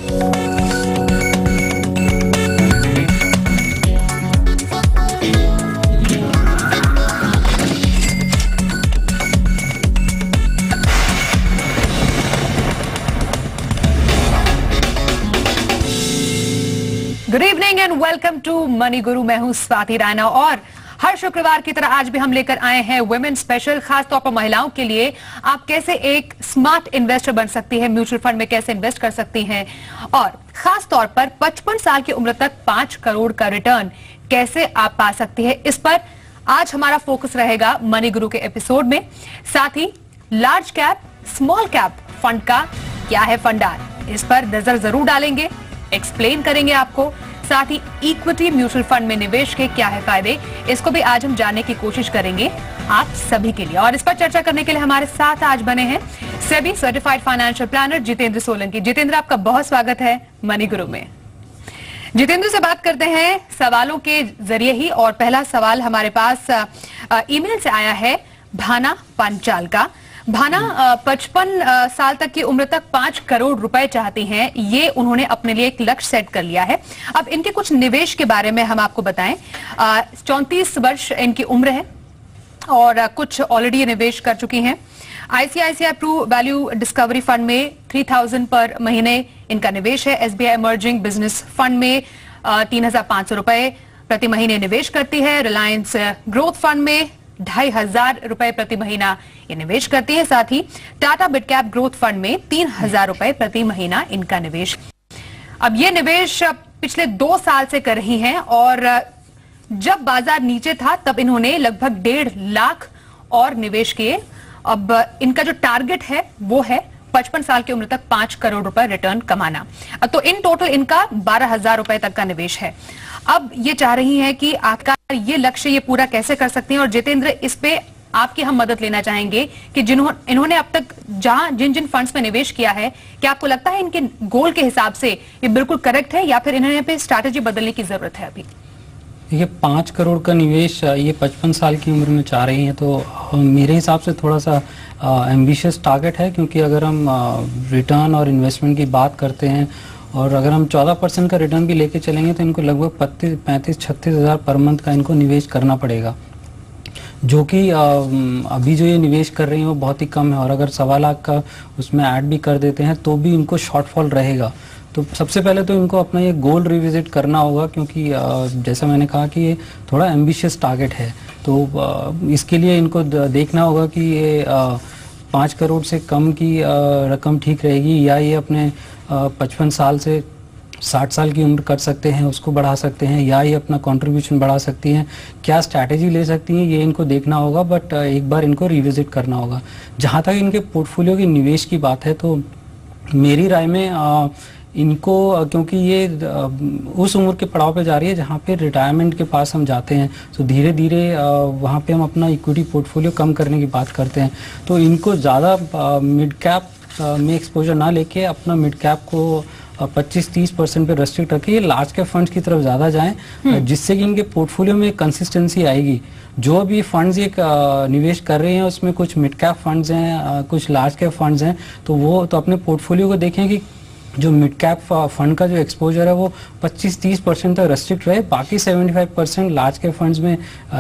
Good evening and welcome to money Guru. मैं हूं स्वाति राणा और हर शुक्रवार की तरह आज भी हम लेकर आए हैं वुमेन स्पेशल। खासतौर पर महिलाओं के लिए आप कैसे एक स्मार्ट इन्वेस्टर बन सकती है, म्यूचुअल फंड में कैसे इन्वेस्ट कर सकती हैं और खासतौर पर 55 साल की उम्र तक 5 करोड़ का रिटर्न कैसे आप पा सकती है, इस पर आज हमारा फोकस रहेगा मनी गुरु के एपिसोड में। साथ ही large cap small cap fund का क्या है फंडार, इस पर नजर जरूर डालेंगे, एक्सप्लेन करेंगे आपको। साथ ही इक्विटी म्यूचुअल फंड में निवेश के क्या है फायदे, इसको भी आज हम जानने की कोशिश करेंगे आप सभी के लिए। और इस पर चर्चा करने के लिए हमारे साथ आज बने हैं SEBI certified financial planner Jitendra Solanki. Jitendra, आपका बहुत स्वागत है मनी गुरु में। जितेंद्र से बात करते हैं सवालों के जरिए ही और पहला सवाल हमारे पास ईमेल से आया है भाना पंचाल का। भाना 55 साल तक की उम्र तक 5 करोड़ रुपए चाहती हैं, ये उन्होंने अपने लिए एक लक्ष्य सेट कर लिया है। अब इनके कुछ निवेश के बारे में हम आपको बताएं। 34 वर्ष इनकी उम्र है और कुछ ऑलरेडी निवेश कर चुकी हैं। ICICI Pru value discovery fund में 3000 पर महीने इनका निवेश है। एसबीआई इमर्जिंग बिजनेस फंड में 3500 रुपए प्रति महीने निवेश करती है। रिलायंस ग्रोथ फंड में 2500 रुपए प्रति महीना ये निवेश करती है। साथ ही Tata mid cap growth fund में 3000 रुपए प्रति महीना इनका निवेश। अब ये निवेश पिछले 2 साल से कर रही हैं और जब बाजार नीचे था तब इन्होंने लगभग 1.5 लाख और निवेश किए। अब इनका जो टारगेट है वो है 55 साल की उम्र तक 5 करोड़ रुपए रिटर्न कमाना। तो इन टोटल इनका 12,000 रुपए तक का निवेश है। अब ये चाह रही हैं कि आखिरकार ये लक्ष्य ये पूरा कैसे कर सकती हैं। और जितेंद्र, इस पे आपकी हम मदद लेना चाहेंगे कि इन्होंने अब तक जिन फंड्स में निवेश किया है, क्या आपको लगता है इनके गोल के हिसाब से ये बिल्कुल करेक्ट है या फिर इन्होंने पे स्ट्रैटेजी बदलने की जरूरत है? अभी ये 5 करोड़ का निवेश ये 55 साल की उम्र में चाह रही हैं, तो मेरे हिसाब से थोड़ा सा एम्बिशियस टारगेट है। क्योंकि अगर हम रिटर्न और इन्वेस्टमेंट की बात करते हैं और अगर हम 14% का रिटर्न भी लेके चलेंगे तो इनको लगभग 35-36 हज़ार पर मंथ का इनको निवेश करना पड़ेगा, जो कि अभी जो ये निवेश कर रही हैं वो बहुत ही कम है। और अगर 1.25 लाख का उसमें ऐड भी कर देते हैं तो भी इनको शॉर्टफॉल रहेगा। तो सबसे पहले तो इनको अपना ये गोल रिविजिट करना होगा, क्योंकि जैसा मैंने कहा कि ये थोड़ा एम्बिशियस टारगेट है। तो इसके लिए इनको देखना होगा कि ये 5 करोड़ से कम की रकम ठीक रहेगी या ये अपने 55 साल से 60 साल की उम्र कर सकते हैं, उसको बढ़ा सकते हैं, या ये अपना कंट्रीब्यूशन बढ़ा सकती हैं, क्या स्ट्रैटेजी ले सकती हैं, ये इनको देखना होगा। बट एक बार इनको रिविजिट करना होगा। जहाँ तक इनके पोर्टफोलियो के निवेश की बात है तो मेरी राय में इनको, क्योंकि ये उस उम्र के पड़ाव पे जा रही है जहाँ पे रिटायरमेंट के पास हम जाते हैं, तो धीरे धीरे वहाँ पे हम अपना इक्विटी पोर्टफोलियो कम करने की बात करते हैं। तो इनको ज़्यादा मिड कैप में एक्सपोजर ना लेके अपना मिड कैप को 25-30% पे रेस्ट्रिक्ट रखे, ये लार्ज कैप फंड्स की तरफ ज़्यादा जाएं, जिससे कि इनके पोर्टफोलियो में कंसिस्टेंसी आएगी। जो भी फंड्स ये निवेश कर रहे हैं उसमें कुछ मिड कैप फंड्स हैं, कुछ लार्ज कैप फंड्स हैं, तो वो तो अपने पोर्टफोलियो को देखें कि जो मिड कैप फंड का जो एक्सपोजर है वो 25-30% तक रेस्ट्रिक्ट रहे, बाकी 75% लार्ज कैप फंड्स में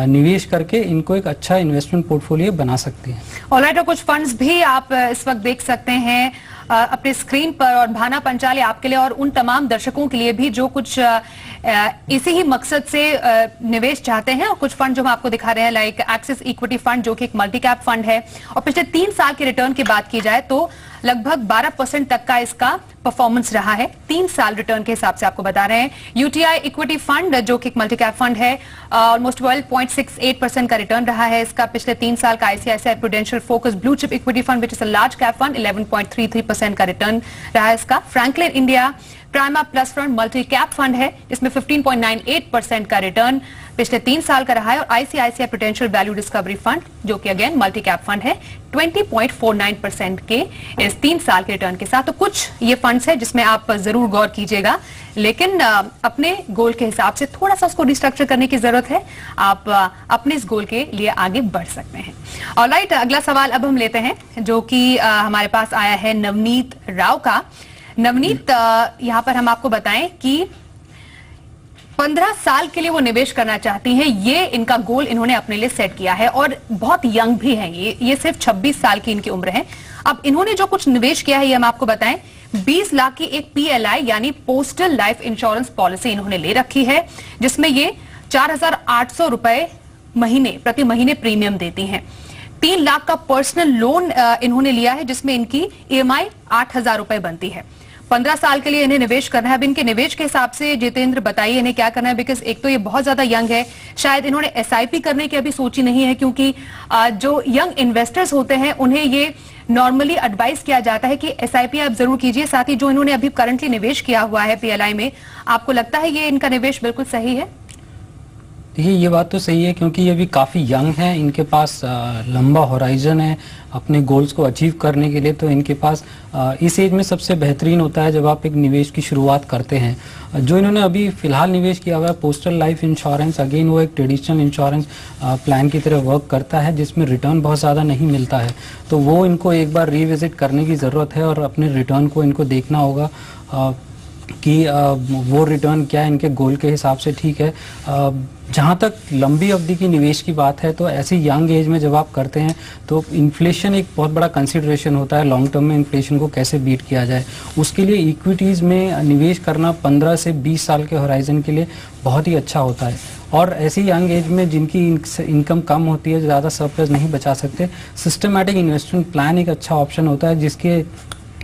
निवेश करके इनको एक अच्छा इन्वेस्टमेंट पोर्टफोलियो बना सकती हैं। ऑलराइट, और कुछ फंड्स भी आप इस वक्त देख सकते हैं अपने स्क्रीन पर। और भाना पंचाली आपके लिए और उन तमाम दर्शकों के लिए भी जो कुछ इसी ही मकसद से निवेश चाहते हैं। और कुछ फंड जो हम आपको दिखा रहे हैं लाइक एक्सिस इक्विटी फंड, जो कि एक मल्टी कैप फंड है और पिछले 3 साल के रिटर्न की बात की जाए तो लगभग 12% तक का इसका परफॉर्मेंस रहा है 3 साल रिटर्न के हिसाब से आपको बता रहे हैं। यूटीआई इक्विटी फंड जो कि एक मल्टी कैप फंड है, ऑलमोस्ट 12.68% का रिटर्न रहा है इसका पिछले 3 साल का। ICICI prudential focus blue chip equity fund which is a large cap fund, 11.33% का रिटर्न रहा है इसका। Franklin India prima plus fund multi cap fund है, इसमें 15.98% का रिटर्न पिछले 3 साल का रहा है। और ICICI prudential value discovery fund जो कि अगेन मल्टी कैप फंड है, 20.49% के इस 3 साल के रिटर्न के साथ। तो कुछ ये फंड्स है जिसमें आप जरूर गौर कीजिएगा, लेकिन अपने गोल के हिसाब से थोड़ा सा उसको रिस्ट्रक्चर करने की जरूरत है। आप अपने इस गोल के लिए आगे बढ़ सकते हैं। ऑलराइट, अगला सवाल अब हम लेते हैं जो कि हमारे पास आया है नवनीत राव का। नवनीत, यहाँ पर हम आपको बताएं कि 15 साल के लिए वो निवेश करना चाहती हैं, ये इनका गोल इन्होंने अपने लिए सेट किया है और बहुत यंग भी हैं ये सिर्फ 26 साल की इनकी उम्र है। अब इन्होंने जो कुछ निवेश किया है ये हम आपको बताएं, 20 लाख की एक PLI यानी पोस्टल लाइफ इंश्योरेंस पॉलिसी इन्होंने ले रखी है, जिसमें ये 4,800 रुपए प्रति महीने प्रीमियम देती हैं। 3 लाख का पर्सनल लोन इन्होंने लिया है, जिसमें इनकी EMI 8,000 रुपए बनती है। 15 साल के लिए इन्हें निवेश करना है। अब इनके निवेश के हिसाब से जितेंद्र बताइए इन्हें क्या करना है, बिकॉज एक तो ये बहुत ज्यादा यंग है, शायद इन्होंने SIP करने की अभी सोची नहीं है, क्योंकि जो यंग इन्वेस्टर्स होते हैं उन्हें ये नॉर्मली एडवाइस किया जाता है कि SIP आप जरूर कीजिए। साथ ही जो इन्होंने अभी करंटली निवेश किया हुआ है PLI में, आपको लगता है ये इनका निवेश बिल्कुल सही है? देखिए, ये बात तो सही है क्योंकि ये भी काफ़ी यंग है, इनके पास लंबा होराइजन है अपने गोल्स को अचीव करने के लिए। तो इनके पास इस एज में सबसे बेहतरीन होता है जब आप एक निवेश की शुरुआत करते हैं। जो इन्होंने अभी फिलहाल निवेश किया हुआ है पोस्टल लाइफ इंश्योरेंस, अगेन वो एक ट्रेडिशनल इंश्योरेंस प्लान की तरह वर्क करता है, जिसमें रिटर्न बहुत ज़्यादा नहीं मिलता है। तो वो इनको एक बार रिविजिट करने की ज़रूरत है और अपने रिटर्न को इनको देखना होगा कि वो रिटर्न क्या है इनके गोल के हिसाब से ठीक है। जहाँ तक लंबी अवधि की निवेश की बात है, तो ऐसी यंग एज में जब आप करते हैं तो इन्फ्लेशन एक बहुत बड़ा कंसिडरेशन होता है। लॉन्ग टर्म में इन्फ्लेशन को कैसे बीट किया जाए, उसके लिए इक्विटीज़ में निवेश करना 15 से 20 साल के होराइजन के लिए बहुत ही अच्छा होता है। और ऐसी यंग एज में जिनकी इनकम कम होती है, ज़्यादा सरप्लस नहीं बचा सकते, सिस्टमैटिक इन्वेस्टमेंट प्लान एक अच्छा ऑप्शन होता है, जिसके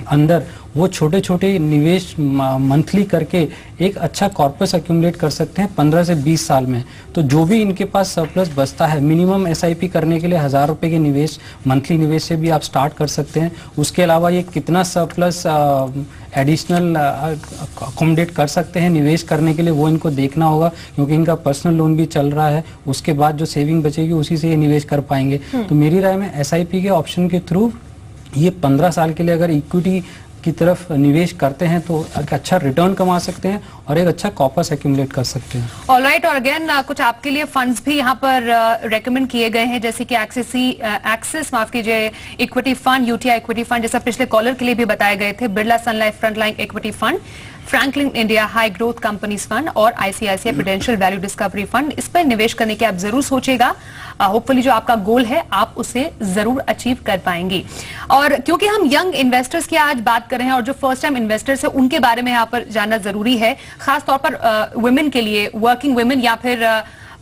अंदर वो छोटे छोटे निवेश मंथली करके एक अच्छा कॉर्पस एक्यूमुलेट कर सकते हैं 15 से 20 साल में। तो जो भी इनके पास सरप्लस बचता है, मिनिमम SIP करने के लिए 1,000 रुपये के निवेश, मंथली निवेश से भी आप स्टार्ट कर सकते हैं। उसके अलावा ये कितना सरप्लस एडिशनल अकोमोडेट कर सकते हैं निवेश करने के लिए, वो इनको देखना होगा, क्योंकि इनका पर्सनल लोन भी चल रहा है। उसके बाद जो सेविंग बचेगी उसी से ये निवेश कर पाएंगे। तो मेरी राय में SIP के ऑप्शन के थ्रू ये 15 साल के लिए अगर इक्विटी की तरफ निवेश करते हैं तो एक अच्छा रिटर्न कमा सकते हैं और एक अच्छा कॉर्पस एक्यूमुलेट कर सकते हैं। ऑलराइट, और अगेन कुछ आपके लिए फंड्स भी यहाँ पर रेकमेंड किए गए हैं, जैसे कि एक्सिस माफ कीजिए equity fund, UTI equity fund, जैसा पिछले कॉलर के लिए भी बताए गए थे, Birla Sun Life frontline equity fund, Franklin India high growth companies fund और ICICI Prudential value discovery fund. इस पर निवेश करने की आप जरूर सोचेगा। होपफुली जो आपका गोल है आप उसे जरूर अचीव कर पाएंगे। और क्योंकि हम यंग इन्वेस्टर्स की आज बात कर रहे हैं और जो फर्स्ट टाइम इन्वेस्टर्स है उनके बारे में यहाँ पर जानना जरूरी है, खास तौर पर वुमेन के लिए, वर्किंग वुमेन या फिर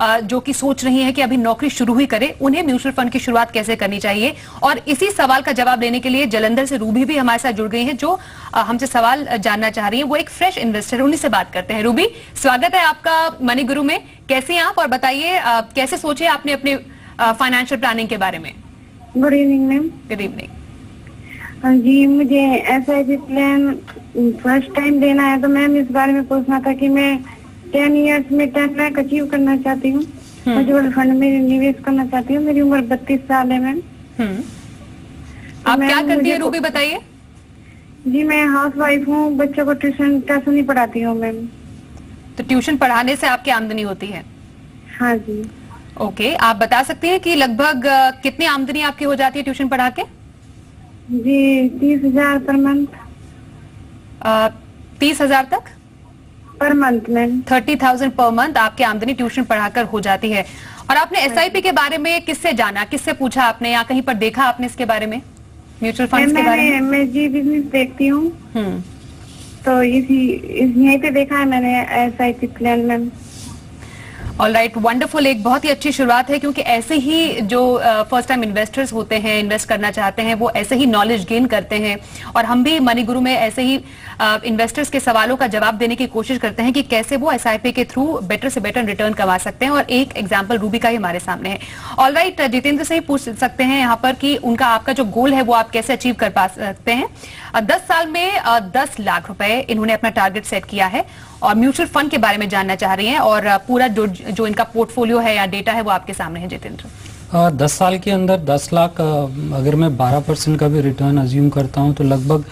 जो कि सोच रही है कि अभी नौकरी शुरू ही करे, उन्हें म्यूचुअल फंड की शुरुआत कैसे करनी चाहिए। और इसी सवाल का जवाब देने के लिए जलंधर से रूबी भी हमारे साथ जुड़ गई हैं, जो हमसे सवाल जानना चाह रही है। वो एक फ्रेश इन्वेस्टर है, उन्हीं से बात करते हैं। रूबी, स्वागत है आपका मनी गुरु में। कैसे हैं आप और बताइए कैसे सोचे आपने अपने फाइनेंशियल प्लानिंग के बारे में? Good evening ma'am. Good evening. हाँ जी, मुझे SIP प्लान फर्स्ट टाइम देना है, तो मैम इस बारे में पूछना था कि मैं 10 इयर्स में 10 लाख अचीव करना चाहती हूँ, म्यूचुअल फंड में निवेश करना चाहती हूँ। मेरी उम्र 32 साल है मैम। आप क्या करती है रूबी, बताइए? जी, मैं हाउस वाइफ हूँ, बच्चों को ट्यूशन ही पढ़ाती हूँ मैम। तो ट्यूशन पढ़ाने से आपकी आमदनी होती है? हाँ जी। ओके, आप बता सकती हैं कि लगभग कितनी आमदनी आपकी हो जाती है ट्यूशन पढ़ा के? जी, 30,000 पर मंथ। 30,000 तक per month ma'am. 30,000 per month आपकी आमदनी ट्यूशन पढ़ाकर हो जाती है। और आपने SIP के बारे में किससे जाना, किससे पूछा आपने, या कहीं पर देखा आपने इसके बारे में, म्यूचुअल फंड्स के बारे में? मैं जी बिजनेस देखती हूँ, तो यहीं पे देखा है मैंने SIP plan ma'am. Alright, wonderful, एक बहुत ही अच्छी शुरुआत है, क्योंकि ऐसे ही जो फर्स्ट टाइम इन्वेस्टर्स होते हैं, इन्वेस्ट करना चाहते हैं, वो ऐसे ही नॉलेज गेन करते हैं। और हम भी मनी गुरु में ऐसे ही इन्वेस्टर्स के सवालों का जवाब देने की कोशिश करते हैं कि कैसे वो SIP के थ्रू बेटर से बेटर रिटर्न कमा सकते हैं। और एक एग्जाम्पल रूबी का ही हमारे सामने है। ऑलराइट, जितेंद्र से ही पूछ सकते हैं यहाँ पर कि उनका आपका जो गोल है वो आप कैसे अचीव कर पा सकते हैं। 10 साल में 10 लाख रुपए इन्होंने अपना टारगेट सेट किया है और म्यूचुअल फंड के बारे में जानना चाह रही हैं, और पूरा जो इनका पोर्टफोलियो है या डेटा है वो आपके सामने है जितेंद्र। 10 साल के अंदर 10 लाख, अगर मैं 12% का भी रिटर्न अज्यूम करता हूं तो लगभग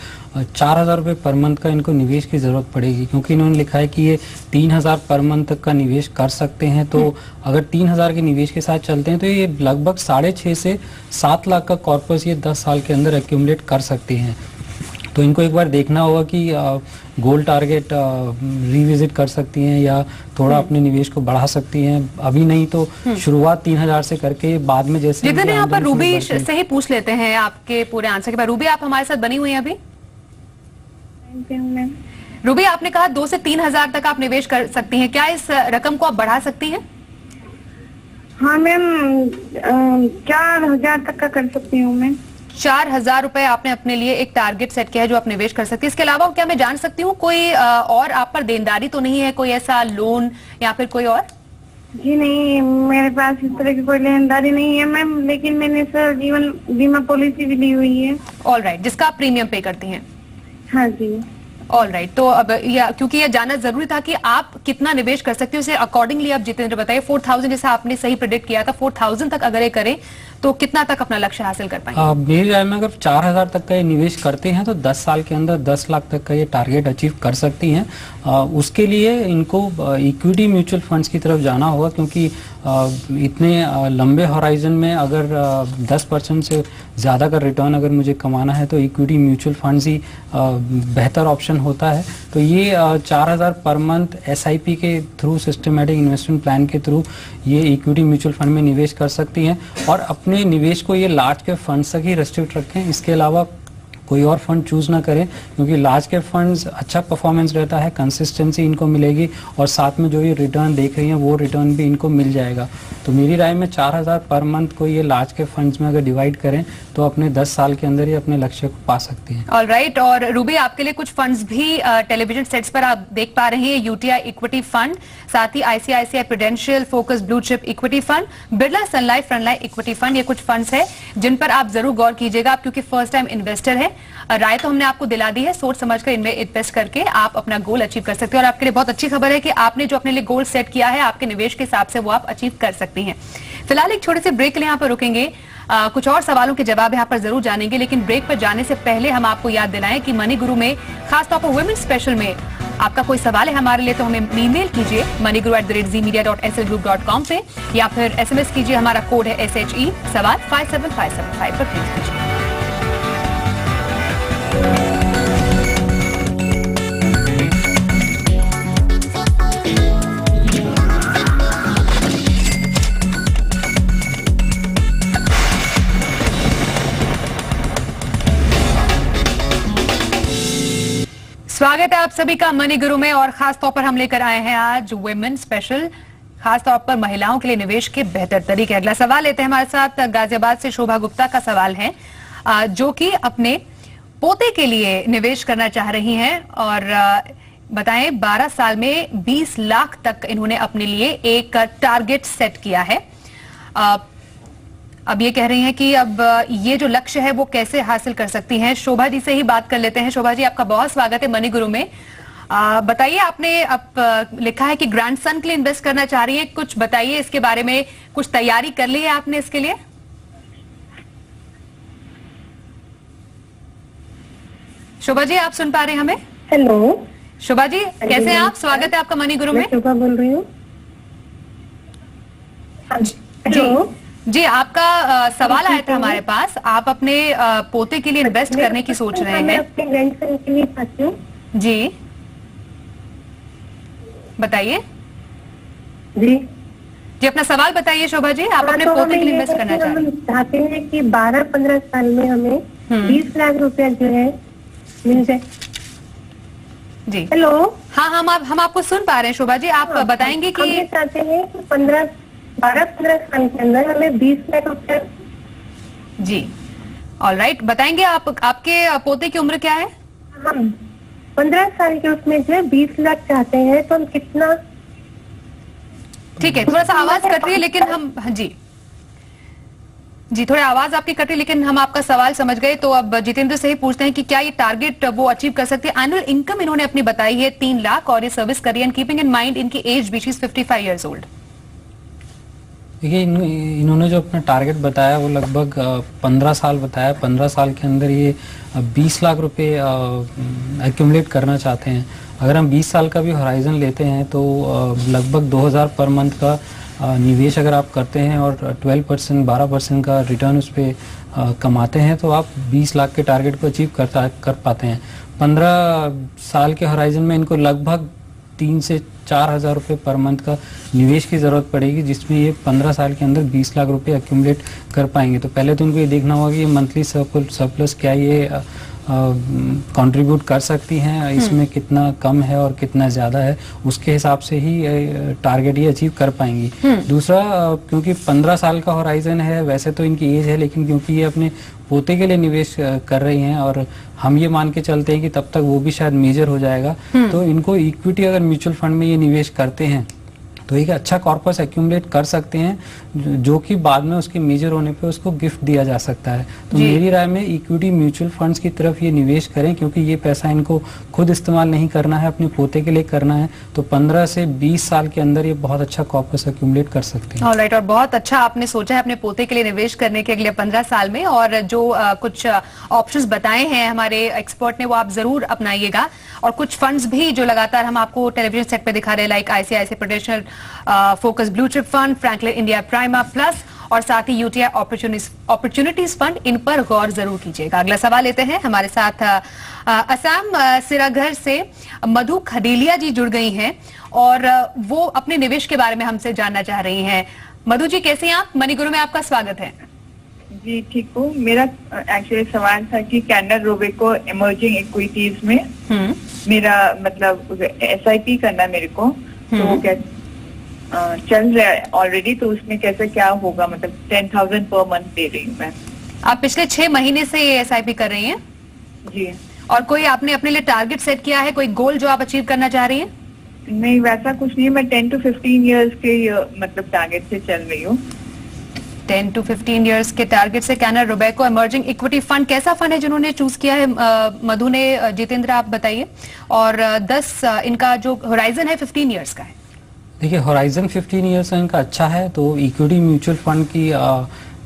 4,000 रुपये पर मंथ का इनको निवेश की ज़रूरत पड़ेगी, क्योंकि इन्होंने लिखा है कि ये 3,000 पर मंथ तक का निवेश कर सकते हैं। तो अगर 3,000 के निवेश के साथ चलते हैं तो ये लगभग 6.5 से 7 लाख का कॉर्पस ये 10 साल के अंदर एक्यूमुलेट कर सकते हैं। तो इनको एक बार देखना होगा कि गोल टारगेट रिविजिट कर सकती हैं या थोड़ा अपने निवेश को बढ़ा सकती हैं। अभी नहीं तो शुरुआत 3000 से करके बाद में जैसे जितने यहाँ पर रूबी से ही पूछ लेते हैं आपके पूरे आंसर के बाद। रूबी, आप हमारे साथ बनी हुई हैं अभी? रूबी, आपने कहा 2 से 3,000 तक आप निवेश कर सकती हैं, क्या इस रकम को आप बढ़ा सकती हैं? हाँ मैम, 4,000 तक का कर सकती हूँ मैं। 4,000 रुपए आपने अपने लिए एक टारगेट सेट किया है जो आप निवेश कर सकती हैं। इसके अलावा क्या मैं जान सकती हूँ कोई और आप पर देनदारी तो नहीं है, कोई ऐसा लोन या फिर कोई और? जी नहीं, मेरे पास इस तरह की कोई लेनदारी नहीं है मैम, लेकिन मैंने सर जीवन बीमा पॉलिसी भी ली हुई है। ऑल राइट, जिसका आप प्रीमियम पे करती हैं? हाँ जी। ऑल राइट, तो अब क्योंकि यह जानना जरूरी था कि आप कितना निवेश कर सकते हो, उसे अकॉर्डिंगली आप जितेंद्र बताइए। 4,000 जैसा आपने सही प्रेडिक्ट किया था, 4,000 तक अगर ये करें तो कितना तक अपना लक्ष्य हासिल कर पाएंगे? मेरी राय में अगर 4,000 तक का ये निवेश करते हैं तो 10 साल के अंदर 10 लाख तक का ये टारगेट अचीव कर सकती हैं। उसके लिए इनको इक्विटी म्यूचुअल फंड्स की तरफ जाना होगा, क्योंकि इतने लंबे हॉराइजन में अगर 10% से ज़्यादा का रिटर्न अगर मुझे कमाना है तो इक्विटी म्यूचुअल फंड्स ही बेहतर ऑप्शन होता है। तो ये 4,000 पर मंथ SIP के थ्रू, सिस्टमेटिक इन्वेस्टमेंट प्लान के थ्रू ये इक्विटी म्यूचुअल फंड में निवेश कर सकती हैं और अपने निवेश को ये लार्ज कैप फंड्स तक ही रेस्ट्रिक्ट रखें। इसके अलावा कोई और फंड चूज ना करें, क्योंकि लार्ज कैप फंड्स अच्छा परफॉर्मेंस रहता है, कंसिस्टेंसी इनको मिलेगी और साथ में जो ये रिटर्न देख रही हैं वो रिटर्न भी इनको मिल जाएगा। तो मेरी राय में 4,000 पर मंथ को ये लार्ज कैप फंड्स में अगर डिवाइड करें तो अपने 10 साल के अंदर ही अपने लक्ष्य को पा सकती हैं। ऑल राइट, और रूबी, आपके लिए कुछ फंड्स भी टेलीविजन सेट्स पर आप देख पा रहे हैं। UTI इक्विटी फंड, साथ ही ICICI Prudential focus blue chip equity fund, Birla Sun Life front line equity fund, ये कुछ फंड्स है जिन पर आप जरूर गौर कीजिएगा आप, क्योंकि फर्स्ट टाइम इन्वेस्टर है। राय तो हमने आपको दिला दी है, सोच समझकर इनमें इन्वेस्ट करके आप अपना गोल अचीव कर सकते हैं। और आपके लिए बहुत अच्छी खबर है कि आपने जो अपने लिए गोल सेट किया है आपके निवेश के हिसाब से वो आप अचीव कर सकती हैं। फिलहाल एक छोटे से ब्रेक के लिए यहाँ पर रुकेंगे, कुछ और सवालों के जवाब यहाँ पर जरूर जानेंगे, लेकिन ब्रेक पर जाने से पहले हम आपको याद दिलाएं कि मनी गुरु में खासतौर पर वुमेन स्पेशल में आपका कोई सवाल है हमारे लिए तो हमें ईमेल कीजिए moneyguru@zmedia.slgroup.com पे, या फिर SMS कीजिए, हमारा कोड है SHE सवाल 57575 पर प्लीज कीजिए। स्वागत है आप सभी का मनी गुरु में, और खास तौर पर हम लेकर आए हैं आज वुमेन स्पेशल, खास तौर पर महिलाओं के लिए निवेश के बेहतर तरीके। अगला सवाल लेते हैं, हमारे साथ गाजियाबाद से शोभा गुप्ता का सवाल है, जो कि अपने पोते के लिए निवेश करना चाह रही हैं और बताएं 12 साल में 20 लाख तक इन्होंने अपने लिए एक टारगेट सेट किया है। अब ये कह रही हैं कि अब ये जो लक्ष्य है वो कैसे हासिल कर सकती हैं। शोभा जी से ही बात कर लेते हैं। शोभा जी, आपका बहुत स्वागत है मनी गुरु में। बताइए, आपने अब लिखा है कि ग्रैंडसन के लिए इन्वेस्ट करना चाह रही है, कुछ बताइए इसके बारे में, कुछ तैयारी कर ली है आपने इसके लिए? शोभा जी, आप सुन पा रहे हैं हमें? हेलो शोभा जी, कैसे हैं आप? स्वागत है आपका मनी गुरु में। शोभा बोल रही हूँ। जी, आपका सवाल आया था हमारे पास, आप अपने पोते के लिए इन्वेस्ट करने की सोच रहे हैं। अपने ग्रैंडसन के लिए चाहती हूँ। जी बताइए। जी जी, अपना सवाल बताइए शोभा जी, आप अपने पोते के लिए इन्वेस्ट करना चाह रहे हैं। चाहते हैं कि 12-15 साल में हमें 20 लाख रुपया जो है मिल जाए। जी हेलो, हाँ, हम आपको सुन पा रहे हैं शोभा जी, आप बताएंगे कि हम ये चाहते हैं कि 12-15 साल के अंदर हमें 20 लाख रुपया। जी ऑल राइट, बताएंगे आप, आपके पोते की उम्र क्या है? हम 15 साल के उसमें जो है 20 लाख चाहते हैं, तो हम कितना? ठीक है, थोड़ा सा आवाज कट रही है लेकिन हम, जी थोड़ी आवाज आपकी कटी, लेकिन हम आपका सवाल समझ गए। तो अब जितेंद्र से ही पूछते हैं कि क्या ये टारगेट वो अचीव कर सकते हैं। एनुअल इनकम इन्होंने अपनी बताई है 3 लाख, और ये सर्विस करिए एंड कीपिंग इन माइंड इनकी एज भी, शी इज 55 ईयर्स ओल्ड। देखिए, इन्होंने जो अपना टारगेट बताया वो लगभग 15 साल बताया। 15 साल के अंदर ये 20 लाख रुपए एक्यूमुलेट करना चाहते हैं। अगर हम 20 साल का भी होराइजन लेते हैं तो लगभग 2000 पर मंथ का निवेश अगर आप करते हैं और 12% 12% का रिटर्न उस पर कमाते हैं तो आप 20 लाख के टारगेट को अचीव कर पाते हैं। 15 साल के हॉराइजन में इनको लगभग 3 से 4 हज़ार रुपये पर मंथ का निवेश की ज़रूरत पड़ेगी, जिसमें ये 15 साल के अंदर 20 लाख रुपए एक्यूमुलेट कर पाएंगे। तो पहले तो उनको ये देखना होगा कि ये मंथली सरप्लस क्या ये कंट्रीब्यूट कर सकती हैं, इसमें कितना कम है और कितना ज़्यादा है, उसके हिसाब से ही टारगेट ये अचीव कर पाएंगी। दूसरा, क्योंकि 15 साल का होराइजन है, वैसे तो इनकी एज है, लेकिन क्योंकि ये अपने पोते के लिए निवेश कर रही हैं और हम ये मान के चलते हैं कि तब तक वो भी शायद मेजर हो जाएगा, तो इनको इक्विटी अगर म्यूचुअल फंड में ये निवेश करते हैं तो एक अच्छा कॉर्पस एक्यूमुलेट कर सकते हैं, जो कि बाद में उसके मेजर होने पे उसको गिफ्ट दिया जा सकता है। तो मेरी राय में इक्विटी म्यूचुअल फंड्स की तरफ ये निवेश करें, क्योंकि ये पैसा इनको खुद इस्तेमाल नहीं करना है, अपने पोते के लिए करना है। तो 15 से 20 साल के अंदर ये बहुत अच्छा कॉर्पस एक्यूमुलेट कर सकते हैं। ऑलराइट, और बहुत अच्छा आपने सोचा है अपने पोते के लिए निवेश करने के अगले 15 साल में, और जो कुछ ऑप्शंस बताए हैं हमारे एक्सपर्ट ने वो आप जरूर अपनाइएगा। और कुछ फंड्स भी जो लगातार हम आपको टेलीविजन सेट पे दिखा रहे हैं, like ICICI Prudential focus blue chip fund, Franklin India prima plus और साथ ही UTI अपॉर्चुनिटीज फंड, इन पर गौर जरूर कीजिएगा। अगला सवाल लेते हैं। हमारे साथ असम सिराघर से मधु खडेलिया जी जुड़ गई हैं और वो अपने निवेश के बारे में हमसे जानना चाह रही हैं। मधु जी, कैसे हैं आप? मनी गुरु में आपका स्वागत है। जी ठीक हूँ। मेरा एक्चुअली सवाल था कि कैंडर रोबेको इमर्जिंग इक्विटीज में मेरा मतलब SIP करना मेरे को, तो वो क्या चल रहा है ऑलरेडी, तो उसमें कैसे क्या होगा? मतलब 10,000 पर मंथ दे रही हूँ मैं। आप पिछले 6 महीने से ये SIP कर रही हैं? जी। और कोई आपने अपने लिए टारगेट सेट किया है, कोई गोल जो आप अचीव करना चाह रही हैं? नहीं, वैसा कुछ नहीं है। मैं 10 to 15 ईयर्स के मतलब टारगेट से चल रही हूँ। 10 to 15 इयर्स के टारगेट से कैनर रोबेको इमर्जिंग इक्विटी फंड कैसा फंड है जिन्होंने चूज किया है? मधु ने, जितेंद्र आप बताइए। और 10 इनका जो होराइजन है 15 इयर्स का है। देखिए, होराइजन 15 इयर्स इनका अच्छा है, तो इक्विटी म्यूचुअल फंड की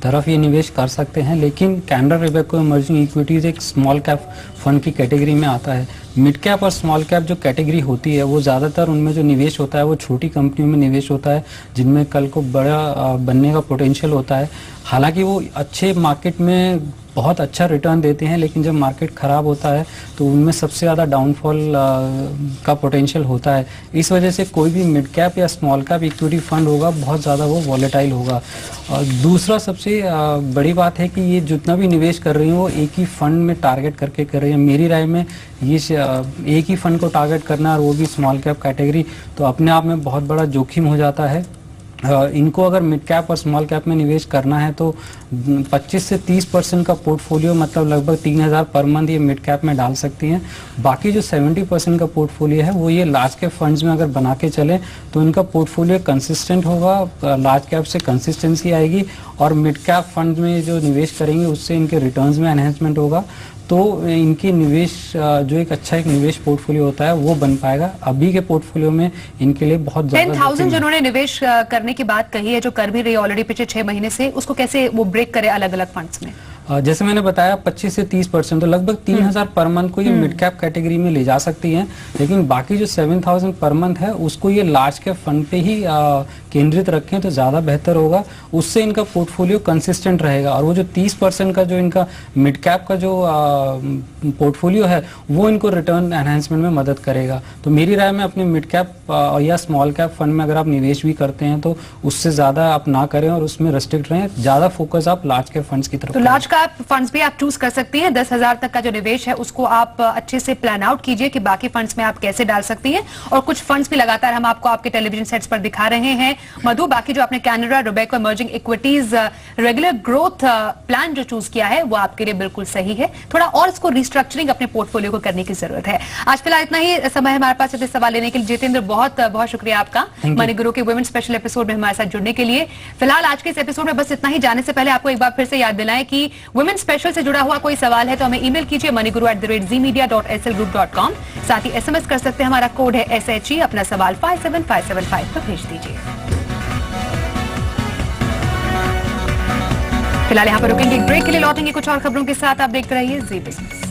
तरफ ये निवेश कर सकते हैं। लेकिन कैनरा रोबेको इमर्जिंग इक्विटीज एक स्मॉल कैप फंड की कैटेगरी में आता है। मिड कैप और स्मॉल कैप जो कैटेगरी होती है वो ज़्यादातर उनमें जो निवेश होता है वो छोटी कंपनियों में निवेश होता है, जिनमें कल को बड़ा बनने का पोटेंशियल होता है। हालांकि वो अच्छे मार्केट में बहुत अच्छा रिटर्न देते हैं, लेकिन जब मार्केट ख़राब होता है तो उनमें सबसे ज़्यादा डाउनफॉल का पोटेंशियल होता है। इस वजह से कोई भी मिड कैप या स्मॉल कैप इक्विटी फंड होगा बहुत ज़्यादा वो वॉलेटाइल होगा। और दूसरा सबसे बड़ी बात है कि ये जितना भी निवेश कर रही हैं वो एक ही फंड में टारगेट करके कर रही हैं। मेरी राय में ये एक ही फंड को टारगेट करना और वो भी स्मॉल कैप कैटेगरी, तो अपने आप में बहुत बड़ा जोखिम हो जाता है। इनको अगर मिड कैप और स्मॉल कैप में निवेश करना है तो 25 से 30% का पोर्टफोलियो, मतलब लगभग 3,000 पर मंथ ये मिड कैप में डाल सकती हैं। बाकी जो 70% का पोर्टफोलियो है वो ये लार्ज कैप फंड्स में अगर बना के चलें तो इनका पोर्टफोलियो कंसिस्टेंट होगा, लार्ज कैप से कंसिस्टेंसी आएगी और मिड कैप फंड में जो निवेश करेंगे उससे इनके रिटर्न्स में एनहेंसमेंट होगा। तो इनकी निवेश जो एक अच्छा एक निवेश पोर्टफोलियो होता है वो बन पाएगा। अभी के पोर्टफोलियो में इनके लिए बहुत ज्यादा 10,000 जिन्होंने निवेश करने की बात कही है, जो कर भी रही है ऑलरेडी पिछले 6 महीने से, उसको कैसे वो ब्रेक करे अलग अलग फंड्स में? जैसे मैंने बताया 25 से 30%, तो लगभग 3,000 पर मंथ को ये मिड कैप कैटेगरी में ले जा सकती हैं। लेकिन बाकी जो 7,000 पर मंथ है उसको ये लार्ज कैप फंड पे ही केंद्रित रखें तो ज़्यादा बेहतर होगा। उससे इनका पोर्टफोलियो कंसिस्टेंट रहेगा और वो जो 30% का जो इनका मिड कैप का जो पोर्टफोलियो है वो इनको रिटर्न एनहेंसमेंट में मदद करेगा। तो मेरी राय में अपने मिड कैप या स्मॉल कैप फंड में अगर आप निवेश भी करते हैं तो उससे ज़्यादा आप ना करें और उसमें रेस्ट्रिक्ट रहें, ज़्यादा फोकस आप लार्ज कैप फंड्स की तरफ। तो लार्ज कैप फंड्स भी आप चूज कर सकती हैं। 10,000 तक का जो निवेश है उसको आप अच्छे से प्लान आउट कीजिए कि बाकी फंड्स में आप कैसे डाल सकती हैं। और कुछ फंड्स भी लगातार हम आपको आपके टेलीविजन सेट्स पर दिखा रहे हैं। मधु, बाकी जो आपने Canara Robeco emerging equities regular growth plan जो चूज किया है वो आपके लिए बिल्कुल सही है। थोड़ा और इसको रिस्ट्रक्चरिंग अपने पोर्टफोलियो को करने की जरूरत है। आज फिलहाल इतना ही समय हमारे पास इतने सवाल लेने के लिए। जितेंद्र, बहुत बहुत शुक्रिया आपका मनी गुरु के वुमेन स्पेशल एपिसोड में हमारे साथ जुड़ने के लिए। फिलहाल आज के इस एपिसोड में बस इतना ही। जाने से पहले आपको एक बार फिर से याद दिलाएं कि वुमेन स्पेशल से जुड़ा हुआ कोई सवाल है तो हमें ईमेल कीजिए moniguru@zmedia.slgroup.com। साथ ही SMS कर सकते हैं, हमारा कोड है SHE। अपना सवाल 57575 पर भेज दीजिए। फिलहाल यहाँ पर रुकेंगे, एक ब्रेक के लिए लौटेंगे कुछ और खबरों के साथ। आप देखते रहिए जी बिजनेस।